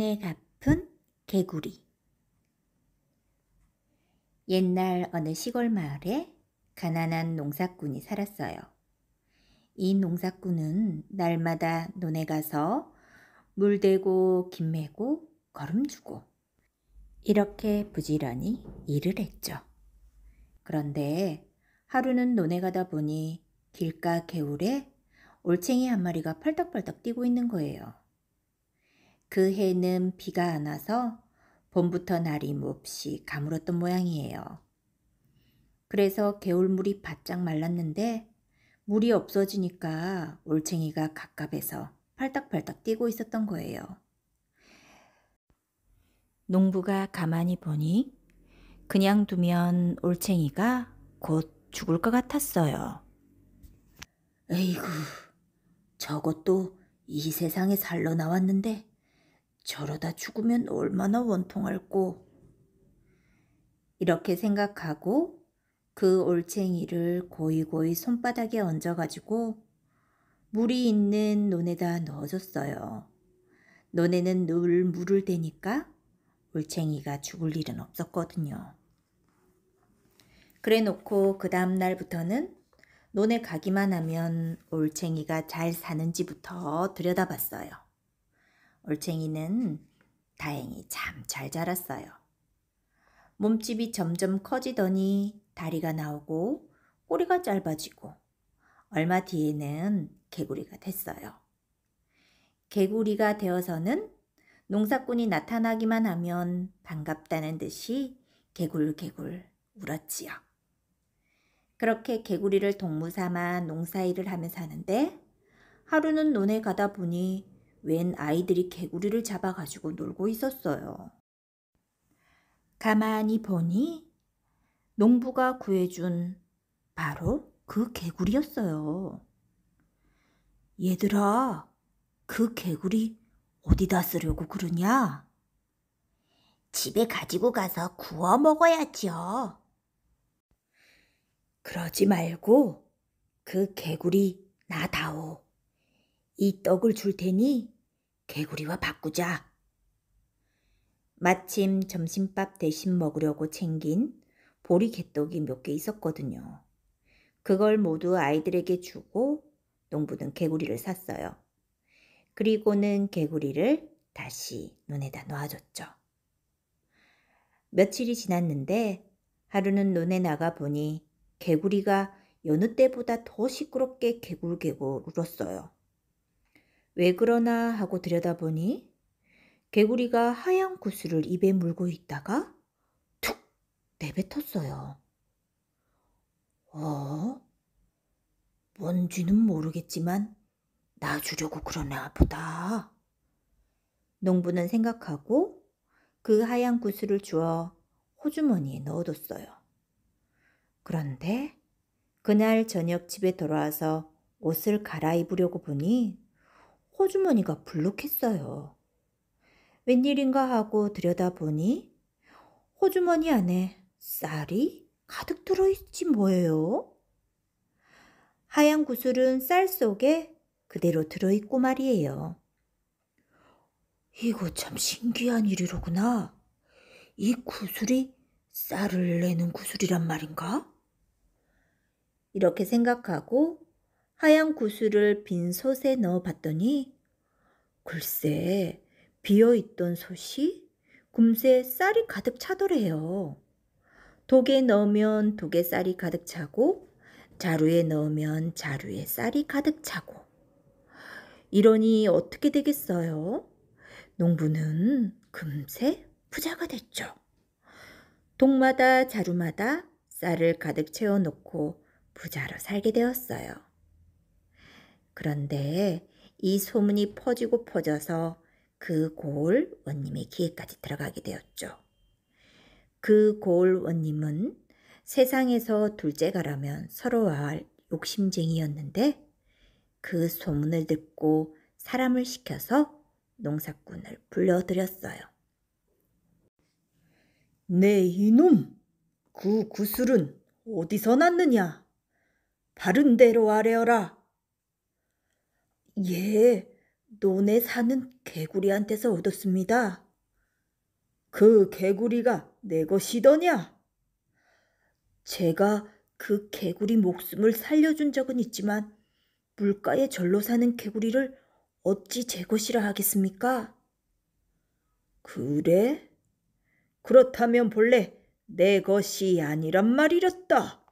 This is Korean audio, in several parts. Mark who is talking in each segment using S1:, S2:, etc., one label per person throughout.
S1: 돈에 갚은 개구리. 옛날 어느 시골 마을에 가난한 농사꾼이 살았어요. 이 농사꾼은 날마다 논에 가서 물 대고 김 매고 거름 주고 이렇게 부지런히 일을 했죠. 그런데 하루는 논에 가다 보니 길가 개울에 올챙이 한 마리가 펄떡펄떡 뛰고 있는 거예요. 그 해는 비가 안 와서 봄부터 날이 몹시 가물었던 모양이에요. 그래서 개울물이 바짝 말랐는데 물이 없어지니까 올챙이가 갑갑해서 팔딱팔딱 뛰고 있었던 거예요. 농부가 가만히 보니 그냥 두면 올챙이가 곧 죽을 것 같았어요. 에이구, 저것도 이 세상에 살러 나왔는데 저러다 죽으면 얼마나 원통할꼬. 이렇게 생각하고 그 올챙이를 고이고이 손바닥에 얹어가지고 물이 있는 논에다 넣어줬어요. 논에는 늘 물을 대니까 올챙이가 죽을 일은 없었거든요. 그래 놓고 그 다음 날부터는 논에 가기만 하면 올챙이가 잘 사는지부터 들여다봤어요. 올챙이는 다행히 참 잘 자랐어요. 몸집이 점점 커지더니 다리가 나오고 꼬리가 짧아지고 얼마 뒤에는 개구리가 됐어요. 개구리가 되어서는 농사꾼이 나타나기만 하면 반갑다는 듯이 개굴개굴 울었지요. 그렇게 개구리를 동무 삼아 농사일을 하며 사는데 하루는 논에 가다 보니 웬 아이들이 개구리를 잡아가지고 놀고 있었어요. 가만히 보니 농부가 구해준 바로 그 개구리였어요. 얘들아, 그 개구리 어디다 쓰려고 그러냐? 집에 가지고 가서 구워 먹어야지요. 그러지 말고 그 개구리 나다오. 이 떡을 줄 테니 개구리와 바꾸자. 마침 점심밥 대신 먹으려고 챙긴 보리 개떡이 몇 개 있었거든요. 그걸 모두 아이들에게 주고 농부는 개구리를 샀어요. 그리고는 개구리를 다시 논에다 놓아줬죠. 며칠이 지났는데 하루는 논에 나가 보니 개구리가 여느 때보다 더 시끄럽게 개굴개굴 울었어요. 왜 그러나 하고 들여다보니 개구리가 하얀 구슬을 입에 물고 있다가 툭 내뱉었어요. 뭔지는 모르겠지만 나 주려고 그러나 보다. 농부는 생각하고 그 하얀 구슬을 주워 호주머니에 넣어뒀어요. 그런데 그날 저녁 집에 돌아와서 옷을 갈아입으려고 보니 호주머니가 불룩했어요. 웬일인가 하고 들여다보니 호주머니 안에 쌀이 가득 들어있지 뭐예요. 하얀 구슬은 쌀 속에 그대로 들어있고 말이에요. 이거 참 신기한 일이로구나. 이 구슬이 쌀을 내는 구슬이란 말인가? 이렇게 생각하고 하얀 구슬을 빈 솥에 넣어봤더니 글쎄 비어있던 솥이 금세 쌀이 가득 차더래요. 독에 넣으면 독에 쌀이 가득 차고 자루에 넣으면 자루에 쌀이 가득 차고 이러니 어떻게 되겠어요? 농부는 금세 부자가 됐죠. 독마다 자루마다 쌀을 가득 채워놓고 부자로 살게 되었어요. 그런데 이 소문이 퍼지고 퍼져서 그 고을 원님의 귀에까지 들어가게 되었죠. 그 고을 원님은 세상에서 둘째가라면 서러워할 욕심쟁이였는데 그 소문을 듣고 사람을 시켜서 농사꾼을 불러들였어요. 네 이놈, 그 구슬은 어디서 났느냐? 바른 대로 아뢰어라. 예, 논에 사는 개구리한테서 얻었습니다. 그 개구리가 내 것이더냐? 제가 그 개구리 목숨을 살려준 적은 있지만 물가에 절로 사는 개구리를 어찌 제 것이라 하겠습니까? 그래? 그렇다면 본래 내 것이 아니란 말이렸다.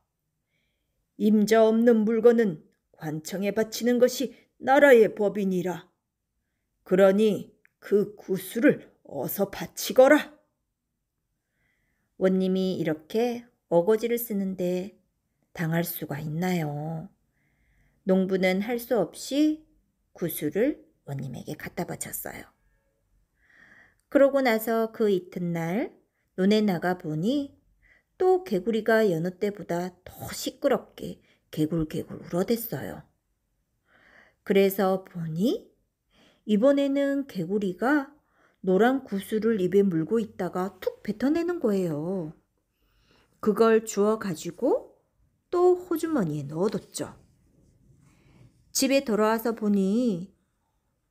S1: 임자 없는 물건은 관청에 바치는 것이 나라의 법이니라. 그러니 그 구슬을 어서 바치거라. 원님이 이렇게 어거지를 쓰는데 당할 수가 있나요? 농부는 할 수 없이 구슬을 원님에게 갖다 바쳤어요. 그러고 나서 그 이튿날 논에 나가 보니 또 개구리가 여느 때보다 더 시끄럽게 개굴개굴 울어댔어요. 그래서 보니 이번에는 개구리가 노란 구슬을 입에 물고 있다가 툭 뱉어내는 거예요. 그걸 주워 가지고 또 호주머니에 넣어뒀죠. 집에 돌아와서 보니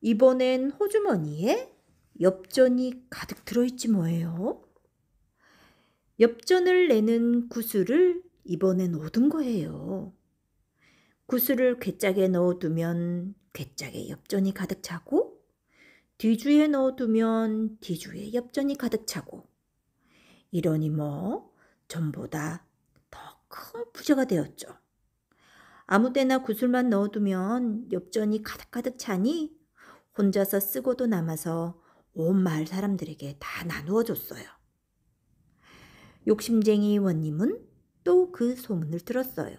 S1: 이번엔 호주머니에 엽전이 가득 들어있지 뭐예요. 엽전을 내는 구슬을 이번엔 얻은 거예요. 구슬을 괴짝에 넣어두면 괴짝에 엽전이 가득 차고 뒤주에 넣어두면 뒤주에 엽전이 가득 차고 이러니 뭐 전보다 더 큰 부자가 되었죠. 아무 때나 구슬만 넣어두면 엽전이 가득가득 차니 혼자서 쓰고도 남아서 온 마을 사람들에게 다 나누어 줬어요. 욕심쟁이 원님은 또 그 소문을 들었어요.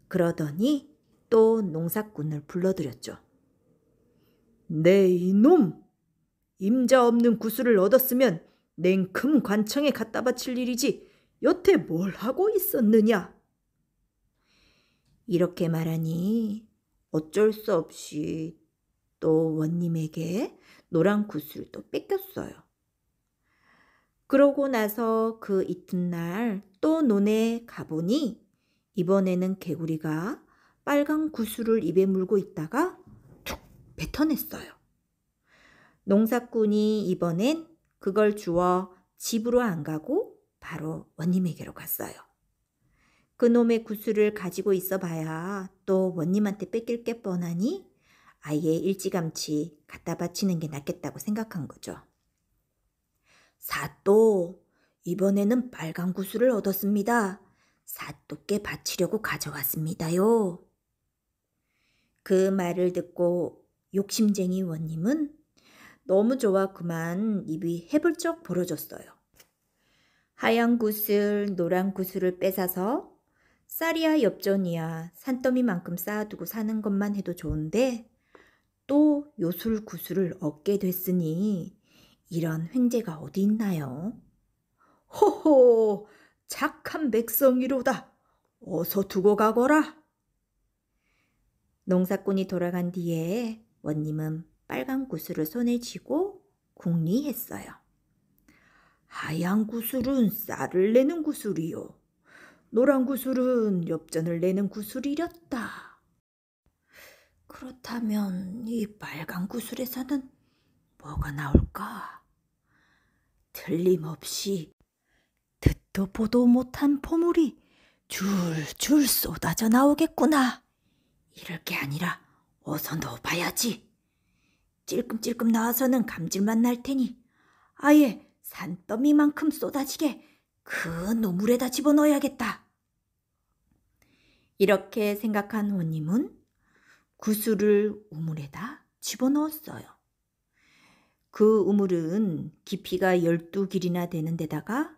S1: 그러더니 또 농사꾼을 불러들였죠. 네 이놈! 임자 없는 구슬을 얻었으면 냉큼 관청에 갖다 바칠 일이지 여태 뭘 하고 있었느냐? 이렇게 말하니 어쩔 수 없이 또 원님에게 노란 구슬을 또 뺏겼어요. 그러고 나서 그 이튿날 또 논에 가보니 이번에는 개구리가 빨간 구슬을 입에 물고 있다가 툭 뱉어냈어요. 농사꾼이 이번엔 그걸 주워 집으로 안 가고 바로 원님에게로 갔어요. 그놈의 구슬을 가지고 있어 봐야 또 원님한테 뺏길 게 뻔하니 아예 일찌감치 갖다 바치는 게 낫겠다고 생각한 거죠. 사또, 이번에는 빨간 구슬을 얻었습니다. 사또께 바치려고 가져왔습니다요. 그 말을 듣고 욕심쟁이 원님은 너무 좋아 그만 입이 해불쩍 벌어졌어요. 하얀 구슬, 노란 구슬을 뺏어서 쌀이야 엽전이야 산더미만큼 쌓아두고 사는 것만 해도 좋은데 또 요술 구슬을 얻게 됐으니 이런 횡재가 어디 있나요? 호호! 착한 백성이로다. 어서 두고 가거라. 농사꾼이 돌아간 뒤에 원님은 빨간 구슬을 손에 쥐고 궁리했어요. 하얀 구슬은 쌀을 내는 구슬이요. 노란 구슬은 엽전을 내는 구슬이렸다. 그렇다면 이 빨간 구슬에서는 뭐가 나올까? 틀림없이 듣도 보도 못한 보물이 줄줄 쏟아져 나오겠구나. 이럴 게 아니라 어서 넣어봐야지. 찔끔찔끔 나와서는 감질만 날 테니 아예 산더미만큼 쏟아지게 큰 우물에다 집어넣어야겠다. 이렇게 생각한 원님은 구슬을 우물에다 집어넣었어요. 그 우물은 깊이가 12길이나 되는 데다가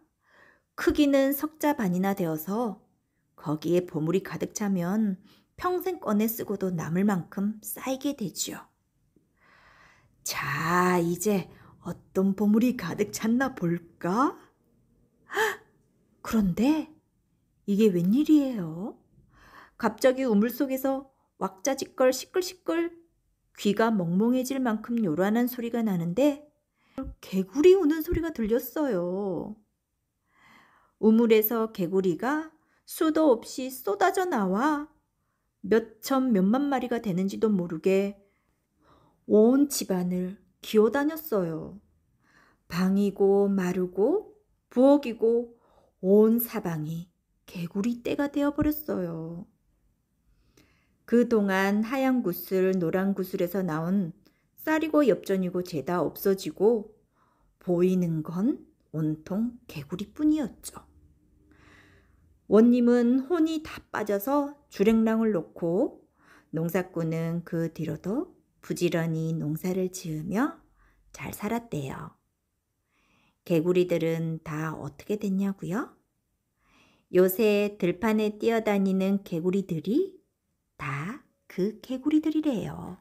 S1: 크기는 석자 반이나 되어서 거기에 보물이 가득 차면 평생 꺼내 쓰고도 남을 만큼 쌓이게 되지요. 자, 이제 어떤 보물이 가득 찼나 볼까? 그런데 이게 웬일이에요? 갑자기 우물 속에서 왁자지껄 시끌시끌 귀가 멍멍해질 만큼 요란한 소리가 나는데 개구리 우는 소리가 들렸어요. 우물에서 개구리가 수도 없이 쏟아져 나와 몇천 몇만 마리가 되는지도 모르게 온 집안을 기어다녔어요. 방이고 마루고 부엌이고 온 사방이 개구리 떼가 되어버렸어요. 그동안 하얀 구슬, 노란 구슬에서 나온 쌀이고 엽전이고 죄다 없어지고 보이는 건 온통 개구리뿐이었죠. 원님은 혼이 다 빠져서 주랭랑을 놓고 농사꾼은 그 뒤로도 부지런히 농사를 지으며 잘 살았대요. 개구리들은 다 어떻게 됐냐고요? 요새 들판에 뛰어다니는 개구리들이 다 그 개구리들이래요.